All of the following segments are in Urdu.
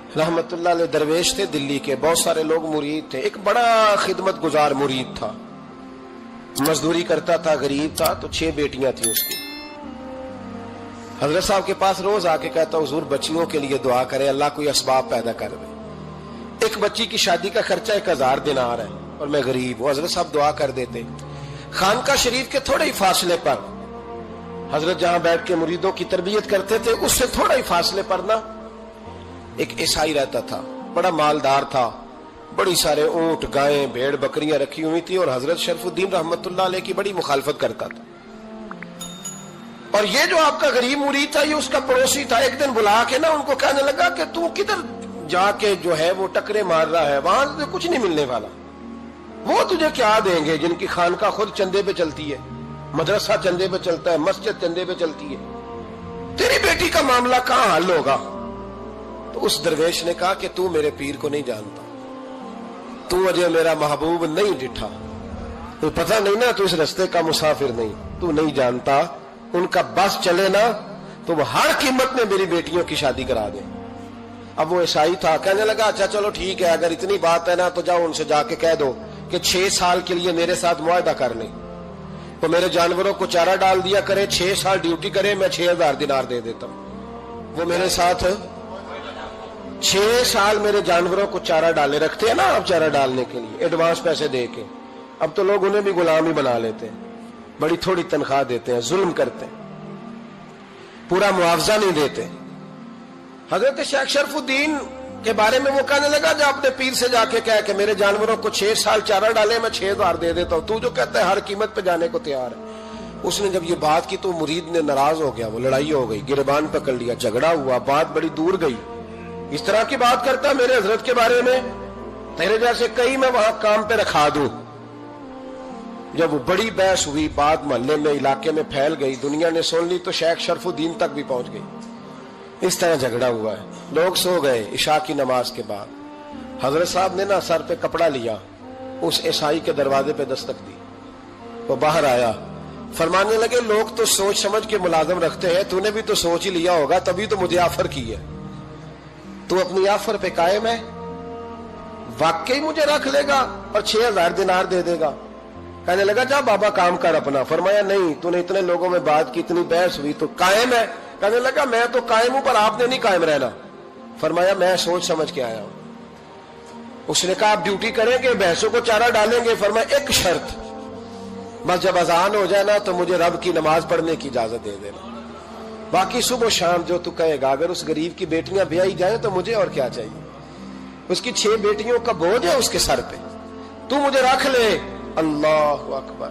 رحمت اللہ علیہ درویش تھے دلی کے، بہت سارے لوگ مرید تھے، ایک بڑا خدمت گزار مرید تھا، مزدوری کرتا تھا، غریب تھا، تو 6 بیٹیاں تھیں اس کی۔ حضرت صاحب کے پاس روز آ کے کہتا حضور بچیوں کے لیے دعا کرے، اللہ کوئی اسباب پیدا کر دے، ایک بچی کی شادی کا خرچہ 1000 دینار ہے اور میں غریب ہوں۔ حضرت صاحب دعا کر دیتے۔ خانقاہ شریف کے تھوڑے ہی فاصلے پر حضرت جہاں بیٹھ کے مریدوں کی تربیت کرتے تھے، اس سے تھوڑا ہی فاصلے پر نا ایک عیسائی رہتا تھا، بڑا مالدار تھا، بڑی سارے اونٹ، گائیں، بھیڑ، بکریاں رکھی ہوئی تھی، اور حضرت شرف الدین رحمت اللہ علیہ کی بڑی مخالفت کرتا تھا۔ اور یہ جو آپ کا غریب مرید تھا، یہ اس کا پڑوسی تھا، ایک دن بلا کے نا ان کو کہنے لگا کہ تو کدھر جا کے جو ہے وہ ٹکرے مار رہا ہے، وہاں سے کچھ نہیں ملنے والا، وہ تجھے کیا دیں گے جن کی خانقاہ خود چندے پہ چلتی ہے، مدرسہ چندے پہ چلتا ہے، مسجد چندے پہ چلتی ہے، تیری بیٹی کا معاملہ کہاں حل ہوگا؟ تو اس درویش نے کہا کہ تو میرے پیر کو نہیں جانتا، تو مجھے میرا محبوب نہیں ڈٹھا، تو پتہ نہیں نا، تو اس رستے کا مسافر نہیں، تو نہیں جانتا، ان کا بس چلے نا تو وہ ہر قیمت میں میری بیٹیوں کی شادی کرا دیں۔ اب وہ عیسائی تھا، کہنے لگا اچھا چلو ٹھیک ہے، اگر اتنی بات ہے نا تو جاؤ ان سے جا کے کہہ دو کہ 6 سال کے لیے میرے ساتھ معاہدہ کر لیں، تو میرے جانوروں کو چارہ ڈال دیا کرے، 6 سال ڈیوٹی کرے، میں 6000 دینار دے دیتا ہوں۔ وہ میرے ساتھ 6 سال میرے جانوروں کو چارہ ڈالے، رکھتے ہیں نا آپ چارہ ڈالنے کے لیے ایڈوانس پیسے دے کے، اب تو لوگ انہیں بھی غلام ہی بنا لیتے ہیں، بڑی تھوڑی تنخواہ دیتے ہیں، ظلم کرتے ہیں، پورا معاوضہ نہیں دیتے۔ حضرت شیخ شرف الدین کے بارے میں وہ کہنے لگا جب اپنے پیر سے جا کے کہہ کہ میرے جانوروں کو 6 سال چارہ ڈالے، میں 6000 دے دیتا ہوں، تو جو کہتا ہے ہر قیمت پہ جانے کو تیار ہے۔ اس نے جب یہ بات کی تو مرید نے ناراض ہو گیا، وہ لڑائی ہو گئی، گریبان پکڑ لیا، جھگڑا ہوا، بات بڑی دور گئی، اس طرح کی بات کرتا میرے حضرت کے بارے میں، تیرے جیسے کئی میں وہاں کام پہ رکھا دوں۔ جب وہ بڑی بحث ہوئی، بات محلے میں، علاقے میں پھیل گئی، دنیا نے سن لی، تو شیخ شرف الدین تک بھی پہنچ گئی۔ اس طرح جھگڑا ہوا ہے، لوگ سو گئے عشاء کی نماز کے بعد۔ حضرت صاحب نے نا سر پہ کپڑا لیا، اس عیسائی کے دروازے پہ دستک دی، وہ باہر آیا، فرمانے لگے لوگ تو سوچ سمجھ کے ملازم رکھتے ہیں، تو نے بھی تو سوچ ہی لیا ہوگا، تبھی تو مجھے آفر کی ہے، تو اپنی آفر پہ قائم ہے، واقعی مجھے رکھ لے گا اور 6000 دینار دے دے گا؟ کہنے لگا جا بابا کام کر اپنا۔ فرمایا نہیں، تو نے اتنے لوگوں میں بات کی، اتنی بحث ہوئی، تو قائم ہے؟ کہنے لگا میں تو قائم ہوں، پر آپ نے نہیں قائم رہنا۔ فرمایا میں سوچ سمجھ کے آیا ہوں۔ اس نے کہا آپ ڈیوٹی کریں گے، بحثوں کو چارہ ڈالیں گے؟ فرمایا ایک شرط، بس جب اذان ہو جائے نا تو مجھے رب کی نماز پڑھنے کی اجازت دے دینا، باقی صبح و شام جو تو کہے گا۔ اگر اس غریب کی بیٹیاں بیائی جائیں تو مجھے اور کیا چاہیے، اس کی 6 بیٹیوں کا بوجھ ہے اس کے سر پہ، تو مجھے رکھ لے۔ اللہ اکبر۔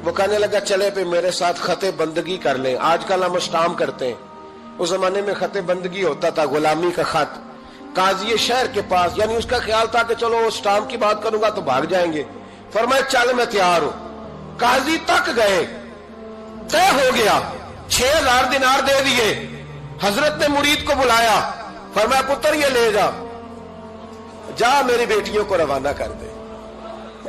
وہ کہنے لگا چلے پہ میرے ساتھ خط بندگی کر لیں، آج کل ہم اسٹامپ کرتے ہیں، اس زمانے میں خط بندگی ہوتا تھا، غلامی کا خط، قاضی شہر کے پاس، یعنی اس کا خیال تھا کہ چلو اسٹامپ کی بات کروں گا تو بھاگ جائیں گے۔ فرمایا چل میں تیار ہوں۔ قاضی تک گئے، طے ہو گیا، 6000 دینار دے دیے۔ حضرت نے مرید کو بلایا، فرمایا پتر یہ لے جا، جا میری بیٹیوں کو روانہ کر دے۔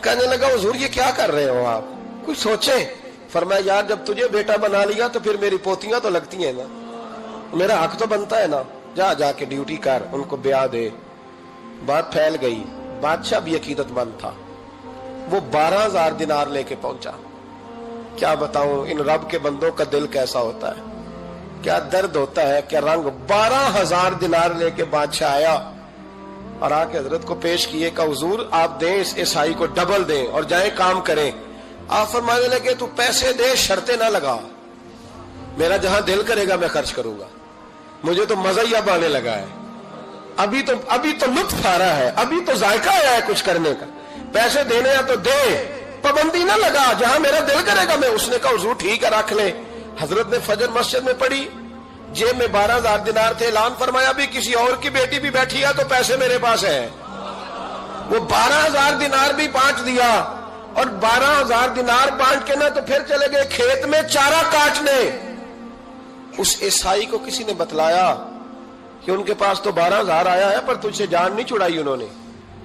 کہنے لگا حضور یہ کیا کر رہے ہو آپ، کچھ سوچیں۔ فرمایا یار جب تجھے بیٹا بنا لیا تو پھر میری پوتیاں تو لگتی ہیں نا، میرا حق تو بنتا ہے نا، جا کے ڈیوٹی کر، ان کو بیاہ دے۔ بات پھیل گئی، بادشاہ بھی عقیدت مند تھا، وہ 12000 دینار لے کے پہنچا۔ کیا بتاؤں ان رب کے بندوں کا دل کیسا ہوتا ہے، کیا درد ہوتا ہے، کیا رنگ۔ 12000 دینار لے کے بادشاہ آیا اور آ کے حضرت کو پیش کیے کہ حضور آپ دیں اس عیسائی کو ڈبل دیں اور جائیں کام کریں۔ آپ فرمانے لگے تو پیسے دے، شرطیں نہ لگا، میرا جہاں دل کرے گا میں خرچ کروں گا، مجھے تو مزہ ہی اب آنے لگا ہے، ابھی تو لطف آ رہا ہے، ابھی تو ذائقہ آیا ہے کچھ کرنے کا، پیسے دینے ہیں تو دے، پابندی نہ لگا، جہاں میرا دل کرے گا میں۔ اس نے کہا حضور ٹھیک ہے رکھ لیں۔ حضرت نے فجر مسجد میں پڑھی، جیب میں 12000 دینار تھے، اعلان فرمایا بھی کسی اور کی بیٹی بھی بیٹھی ہے تو پیسے میرے پاس ہیں۔ وہ 12000 دینار بھی بانٹ دیا، اور 12000 دینار بانٹ کے نا تو پھر چلے گئے کھیت میں چارہ کاٹنے۔ اس عیسائی کو کسی نے بتلایا کہ ان کے پاس تو 12000 آیا ہے، پر تجھ سے جان نہیں چھڑائی انہوں نے،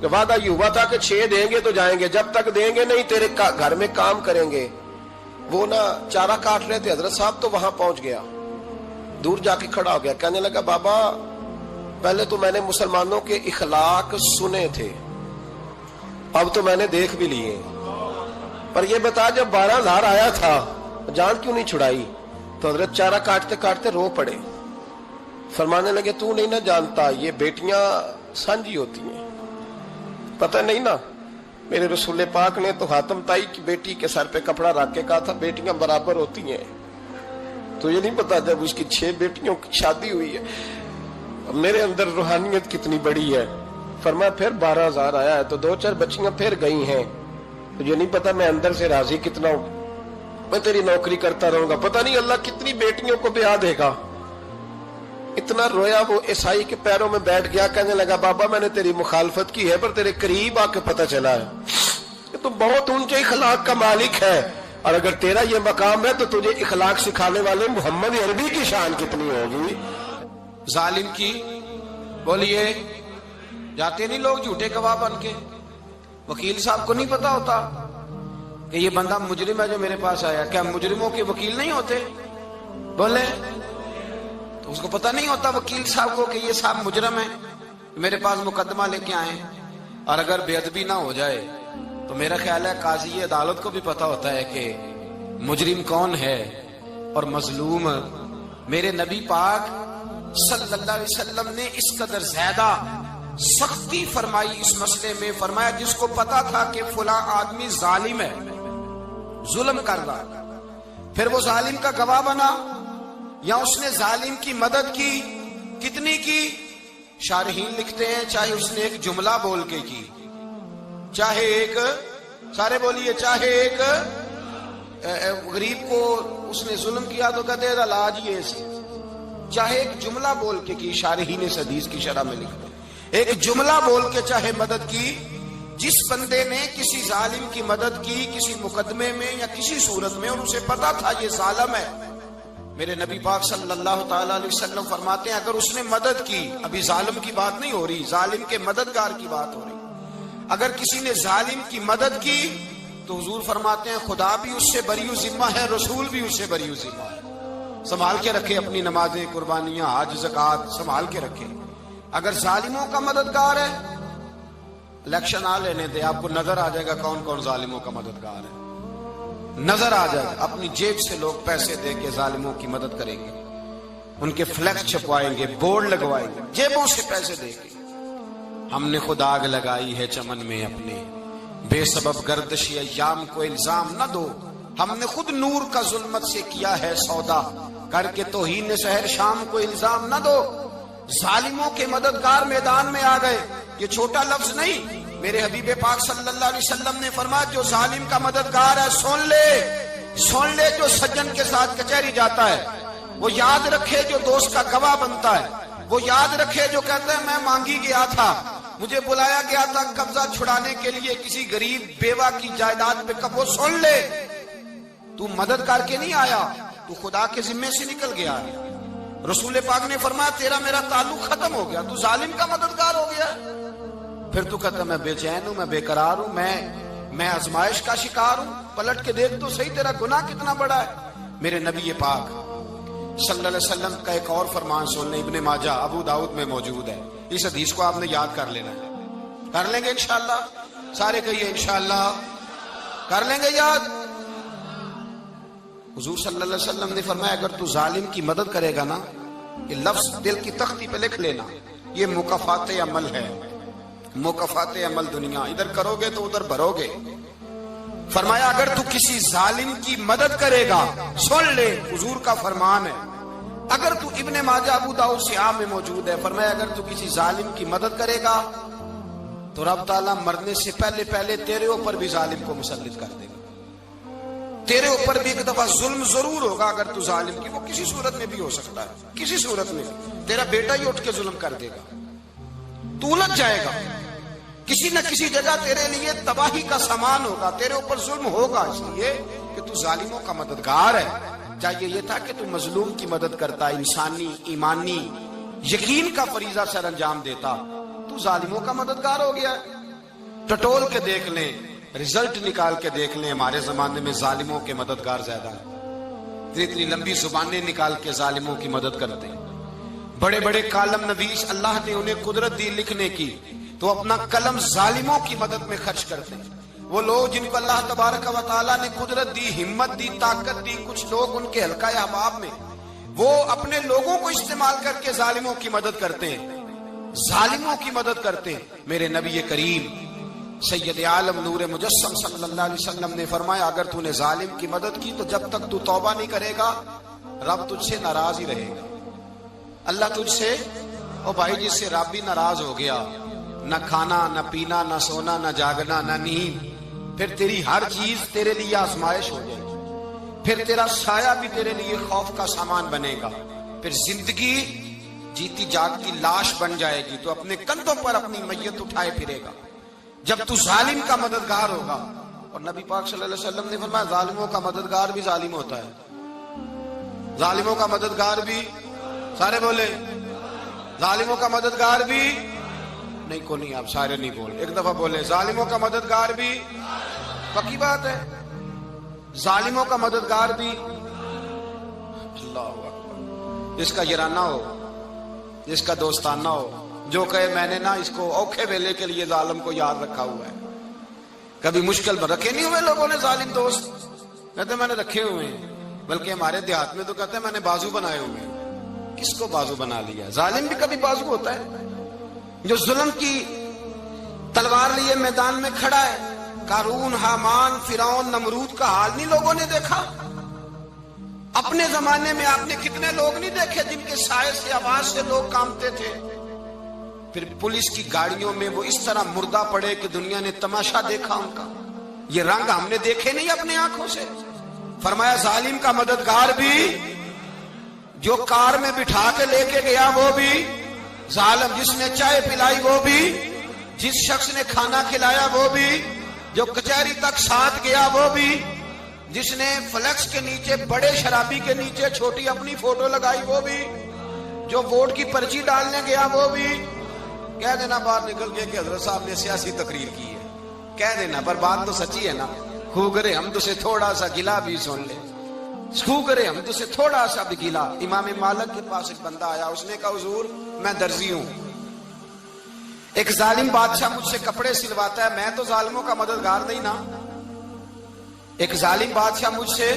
کہ وعدہ یہ ہوا تھا کہ 6 دیں گے تو جائیں گے، جب تک دیں گے نہیں تیرے گھر میں کام کریں گے۔ وہ نا چارہ کاٹ رہے تھے، حضرت صاحب تو وہاں پہنچ گیا، دور جا کے کھڑا ہو گیا، کہنے لگا بابا پہلے تو میں نے مسلمانوں کے اخلاق سنے تھے، اب تو میں نے دیکھ بھی لیے، پر یہ بتا جب 12,000 آیا تھا جان کیوں نہیں چھڑائی؟ تو حضرت چارہ کاٹتے کاٹتے رو پڑے، فرمانے لگے تو نہیں نہ جانتا یہ بیٹیاں سانجھی ہوتی ہیں، پتہ نہیں نا؟ میرے رسول پاک نے تو حاتم تائی کی بیٹی کے سر پہ کپڑا رکھ کے کہا تھا بیٹیاں برابر ہوتی ہیں، تو یہ نہیں پتا جب اس کی 6 بیٹیوں کی شادی ہوئی ہے میرے اندر روحانیت کتنی بڑی ہے۔ فرمایا پھر 12,000 آیا ہے تو 2-4 بچیاں پھر گئی ہیں، تو یہ نہیں پتا میں اندر سے راضی کتنا ہوں، میں تیری نوکری کرتا رہوں گا، پتہ نہیں اللہ کتنی بیٹیوں کو بیاہ دے گا۔ اتنا رویا وہ عیسائی کے پیروں میں بیٹھ گیا، کہنے لگا بابا میں نے تیری مخالفت کی ہے پر تیرے قریب آ کے پتہ چلا ہے کہ تو بہت اونچے اخلاق کا مالک ہے، اور اگر تیرا یہ مقام ہے تو تجھے اخلاق سکھانے والے محمد عربی کی شان کتنی ہوگی۔ ظالم کی بولیے جاتے نہیں لوگ جھوٹے گواہ بن کے، وکیل صاحب کو نہیں پتا ہوتا کہ یہ بندہ مجرم ہے جو میرے پاس آیا، کیا مجرموں کے وکیل نہیں ہوتے؟ بولے تو اس کو پتا نہیں ہوتا وکیل صاحب کو کہ یہ صاحب مجرم ہے، میرے پاس مقدمہ لے کے آئے، اور اگر بے ادبی نہ ہو جائے تو میرا خیال ہے قاضی عدالت کو بھی پتا ہوتا ہے کہ مجرم کون ہے اور مظلوم۔ میرے نبی پاک صلی اللہ علیہ وسلم نے اس قدر زیادہ سختی فرمائی اس مسئلے میں، فرمایا جس کو پتا تھا کہ فلاں آدمی ظالم ہے، ظلم کر رہا، پھر وہ ظالم کا گواہ بنا یا اس نے ظالم کی مدد کی، کتنی کی؟ شارحین لکھتے ہیں چاہے اس نے ایک جملہ بول کے کی، چاہے ایک، سارے بولیے، چاہے ایک غریب کو اس نے ظلم کیا تو کہتے ہیں علاج یہ سی، چاہے ایک جملہ بول کے کی، شارحین اس حدیث کی شرح میں لکھتے ہیں ایک جملہ بول کے چاہے مدد کی، جس بندے نے کسی ظالم کی مدد کی کسی مقدمے میں یا کسی صورت میں اور اسے پتا تھا یہ ظالم ہے، میرے نبی پاک صلی اللہ تعالی علیہ وسلم فرماتے ہیں اگر اس نے مدد کی، ابھی ظالم کی بات نہیں ہو رہی، ظالم کے مددگار کی بات ہو رہی، اگر کسی نے ظالم کی مدد کی تو حضور فرماتے ہیں خدا بھی اس سے بری و ذمہ ہے، رسول بھی اس سے بری و ذمہ ہے۔ سنبھال کے رکھے اپنی نمازیں، قربانیاں، حج، زکوٰۃ سنبھال کے رکھے۔ اگر ظالموں کا مددگار ہے، الیکشن آ لینے دے، آپ کو نظر آ جائے گا کون کون ظالموں کا مددگار ہے، نظر آ جائے گا۔ اپنی جیب سے لوگ پیسے دے کے ظالموں کی مدد کریں گے، ان کے فلیکس چھپوائیں گے، بورڈ لگوائیں گے، جیبوں سے پیسے دے کے۔ ہم نے خود آگ لگائی ہے چمن میں اپنے، بے سبب گردشی ایام کو الزام نہ دو، ہم نے خود نور کا ظلمت سے کیا ہے سودا، کر کے توہین سحر شام کو الزام نہ دو۔ ظالموں کے مددگار میدان میں آ گئے، یہ چھوٹا لفظ نہیں، میرے حبیب پاک صلی اللہ علیہ وسلم نے فرمایا جو ظالم کا مددگار ہے سن لے جو سجن کے ساتھ کچہری جاتا ہے، وہ یاد رکھے جو دوست کا گواہ بنتا ہے، وہ یاد رکھے جو کہتا ہے میں مانگی گیا تھا، مجھے بلایا گیا تھا قبضہ چھڑانے کے لیے کسی غریب بیوہ کی جائیداد پہ، کب وہ سن لے تو مدد کر کے نہیں آیا، تو خدا کے ذمے سے نکل گیا۔ رسول پاک نے فرمایا تیرا میرا تعلق ختم ہو گیا، تو ظالم کا مددگار ہو گیا۔ پھر تو کہتا میں بے چین ہوں، میں بے قرار ہوں، میں آزمائش کا شکار ہوں، پلٹ کے دیکھ تو صحیح تیرا گناہ کتنا بڑا ہے۔ میرے نبی پاک صلی اللہ علیہ وسلم کا ایک اور فرمان سن لیں، ابن ماجہ ابو داؤد میں موجود ہے، اس حدیث کو آپ نے یاد کر لینا ہے، کر لیں گے انشاءاللہ، سارے کہیے انشاءاللہ کر لیں گے یاد۔ حضور صلی اللہ علیہ وسلم نے فرمایا اگر تو ظالم کی مدد کرے گا نا، یہ لفظ دل کی تختی پہ لکھ لینا، یہ مکافات عمل ہے، مکافات عمل دنیا، ادھر کرو گے تو ادھر بھرو گے۔ فرمایا اگر تو کسی ظالم کی مدد کرے گا، سن لے حضور کا فرمان ہے، اگر تو ابن ماجہ ابو داؤد سیاہ میں موجود ہے، فرمایا اگر تو کسی ظالم کی مدد کرے گا تو رب تعالیٰ مرنے سے پہلے پہلے تیرے اوپر بھی ظالم کو مسلط کر دے گا، تیرے اوپر بھی ایک دفعہ ظلم ضرور ہوگا اگر تو ظالم کی، وہ کسی صورت میں بھی ہو سکتا ہے، کسی صورت میں تیرا بیٹا ہی اٹھ کے ظلم کر دے گا، تو الجھ جائے گا، کسی نہ کسی جگہ تیرے لیے تباہی کا سامان ہوگا، تیرے اوپر ظلم ہوگا، اس لیے کہ تو ظالموں کا مددگار ہے۔ چاہیے یہ تھا کہ تو مظلوم کی مدد کرتا، انسانی ایمانی یقین کا فریضہ سر انجام دیتا، تو ظالموں کا مددگار ہو گیا۔ ٹٹول کے دیکھ لیں، رزلٹ نکال کے دیکھ لیں، ہمارے زمانے میں ظالموں کے مددگار زیادہ ہیں، اتنی لمبی زبانیں نکال کے ظالموں کی مدد کرتے ہیں، بڑے بڑے کالم نویس اللہ نے انہیں قدرت دی لکھنے کی، تو اپنا قلم ظالموں کی مدد میں خرچ کرتے ہیں۔ وہ لوگ جن کو اللہ تبارک و تعالیٰ نے قدرت دی، ہمت دی، طاقت دی، کچھ لوگ ان کے حلقہ احباب میں، وہ اپنے لوگوں کو استعمال کر کے ظالموں کی مدد کرتے ہیں، ظالموں کی مدد کرتے ہیں۔ میرے نبی کریم سید عالم نور مجسم صلی اللہ علیہ وسلم نے فرمایا، اگر تو نے ظالم کی مدد کی تو جب تک تو توبہ نہیں کرے گا رب تجھ سے ناراض ہی رہے گا۔ اللہ تجھ سے، او بھائی جس سے رب بھی ناراض ہو گیا، نہ کھانا نہ پینا نہ سونا نہ جاگنا نہ نیند، پھر تیری ہر چیز تیرے لیے آزمائش ہو جائے گی، پھر تیرا سایہ بھی تیرے لیے خوف کا سامان بنے گا، پھر زندگی جیتی جاگتی لاش بن جائے گی، تو اپنے کندھوں پر اپنی میت اٹھائے پھرے گا جب تو ظالم کا مددگار ہوگا۔ اور نبی پاک صلی اللہ علیہ وسلم نے فرمایا ظالموں کا مددگار بھی ظالم ہوتا ہے، ظالموں کا مددگار بھی، سارے بولے ظالموں کا مددگار بھی، نہیں کو نہیں، آپ سارے نہیں بولے، ایک دفعہ بولے ظالموں کا مددگار بھی، پکی بات ہے، ظالموں کا مددگار بھی۔ اللہ اکبر، جس کا یارانہ ہو، جس کا دوستانہ ہو، جو کہے میں نے نا اس کو اوکھے ویلے کے لیے ظالم کو یاد رکھا ہوا ہے۔ کبھی مشکل میں رکھے نہیں ہوئے لوگوں نے ظالم دوست، کہتے میں نے رکھے ہوئے ہیں، بلکہ ہمارے دیہات میں تو کہتے ہیں میں نے بازو بنائے ہوئے ہیں۔ کس کو بازو بنا لیا؟ ظالم بھی کبھی بازو ہوتا ہے، جو ظلم کی تلوار لیے میدان میں کھڑا ہے۔ قارون، حامان، فرعون، نمرود کا حال نہیں لوگوں نے دیکھا؟ اپنے زمانے میں آپ نے کتنے لوگ نہیں دیکھے جن کے سائے سے، آواز سے لوگ کانپتے تھے؟ پھر پولیس کی گاڑیوں میں وہ اس طرح مردہ پڑے کہ دنیا نے تماشا دیکھا ان کا۔ یہ رنگ ہم نے دیکھے نہیں اپنے آنکھوں سے۔ فرمایا ظالم کا مددگار بھی، جو کار میں بٹھا کے لے کے گیا وہ بھی ظالم، جس نے چائے پلائی وہ بھی، جس شخص نے کھانا کھلایا وہ بھی، جو کچہری تک ساتھ گیا وہ بھی، جس نے فلیکس کے نیچے، بڑے شرابی کے نیچے چھوٹی اپنی فوٹو لگائی وہ بھی، جو ووٹ کی پرچی ڈالنے گیا وہ بھی۔ کہہ دینا باہر نکل کے کہ حضرت صاحب نے سیاسی تقریر کی ہے، کہہ دینا، پر بات تو سچی ہے نا۔ خو کرے ہم تو سے تھوڑا سا گلا بھی سن لے، خو کرے ہم تو سے تھوڑا سا بھی گلا۔ امام مالک کے پاس ایک بندہ آیا، اس نے کہا حضور میں درزی ہوں، ایک ظالم بادشاہ مجھ سے کپڑے سلواتا ہے، میں تو ظالموں کا مددگار نہیں نا۔ ایک ظالم بادشاہ مجھ سے،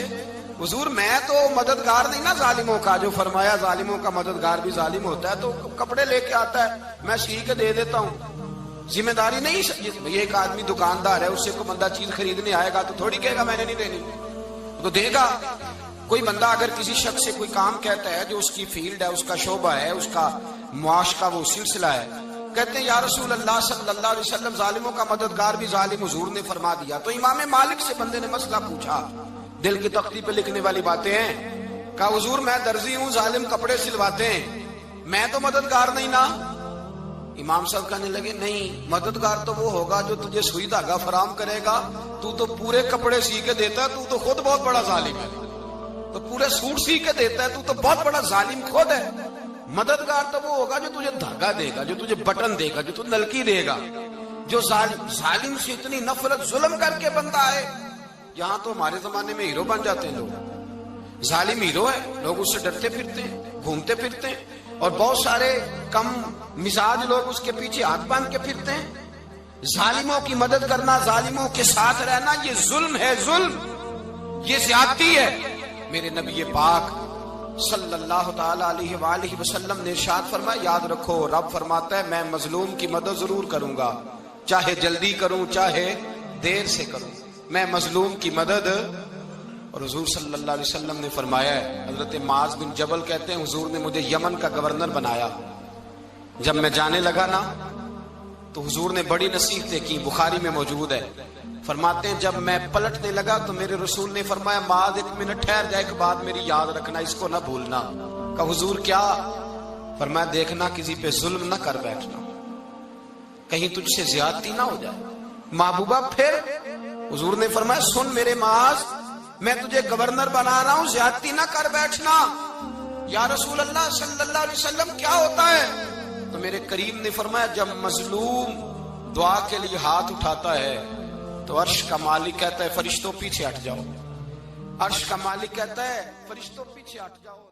حضور میں تو مددگار نہیں نا ظالموں کا، جو فرمایا ظالموں کا مددگار بھی ظالم ہوتا ہے، تو کپڑے لے کے آتا ہے میں سی کے دے دیتا ہوں، ذمہ داری نہیں۔ یہ ایک آدمی دکاندار ہے، اس سے کوئی بندہ چیز خریدنے آئے گا تو تھوڑی کہے گا میں نے نہیں دینی، تو دے گا۔ کوئی بندہ اگر کسی شخص سے کوئی کام کہتا ہے جو اس کی فیلڈ ہے، اس کا شعبہ ہے، اس کا معاش کا وہ سلسلہ ہے، کہتے ہیں یا رسول اللہ صلی اللہ علیہ وسلم ظالموں کا مددگار بھی ظالم، حضور نے فرما دیا۔ تو امام مالک سے بندے نے مسئلہ پوچھا، دل کی تختی پہ لکھنے والی باتیں ہیں، کہا حضور میں درزی ہوں، ظالم کپڑے سلواتے ہیں، میں تو مددگار نہیں نا۔ امام صاحب کہنے لگے نہیں، مددگار تو وہ ہوگا جو تجھے سوئی دھاگا فراہم کرے گا، تو پورے کپڑے سی کے دیتا ہے، تو خود بہت بڑا ظالم ہے، تو پورے سوٹ سی کے دیتا ہے، تو بہت بڑا ظالم خود ہے۔ مددگار تو وہ ہوگا جو تجھے دھاگا دے گا، جو تجھے بٹن دے گا، جو تجھے نلکی دے گا۔ جو ظالم سے اتنی نفرت، ظلم کر کے بندہ ہے، یہاں تو ہمارے زمانے میں ہیرو بن جاتے ہیں لوگ، ظالم ہیرو ہے، لوگ اس سے ڈرتے پھرتے ہیں، گھومتے پھرتے ہیں، اور بہت سارے کم مزاج لوگ اس کے پیچھے ہاتھ باندھ کے پھرتے ہیں۔ ظالموں کی مدد کرنا، ظالموں کے ساتھ رہنا، یہ ظلم ہے، ظلم، یہ زیادتی ہے۔ میرے نبی پاک صلی اللہ تعالی علیہ وآلہ وسلم نے ارشاد فرمایا، یاد رکھو رب فرماتا ہے میں مظلوم کی مدد ضرور کروں گا، چاہے جلدی کروں چاہے دیر سے کروں، میں مظلوم کی مدد۔ اور حضور صلی اللہ علیہ وسلم نے فرمایا ہے، حضرت معاذ بن جبل کہتے ہیں حضور نے مجھے یمن کا گورنر بنایا، جب میں جانے لگا نا تو حضور نے بڑی نصیحتیں کی، بخاری میں موجود ہے، فرماتے ہیں جب میں پلٹنے لگا تو میرے رسول نے فرمایا معاذ ایک منٹ ٹھہر جا، ایک بات میری یاد رکھنا، اس کو نہ بھولنا۔ کہا حضور کیا؟ فرمایا دیکھنا کسی پہ ظلم نہ کر بیٹھنا، کہیں تجھ سے زیادتی نہ ہو جائے۔ محبوبہ پھر حضور نے فرمایا سن میرے معاذ، میں تجھے گورنر بنا رہا ہوں، زیادتی نہ کر بیٹھنا۔ یا رسول اللہ صلی اللہ علیہ وسلم کیا ہوتا ہے؟ تو میرے کریم نے فرمایا جب مظلوم دعا کے لیے ہاتھ اٹھاتا ہے تو عرش کا مالک کہتا ہے فرشتوں پیچھے ہٹ جاؤ، عرش کا مالک کہتا ہے فرشتوں پیچھے ہٹ جاؤ۔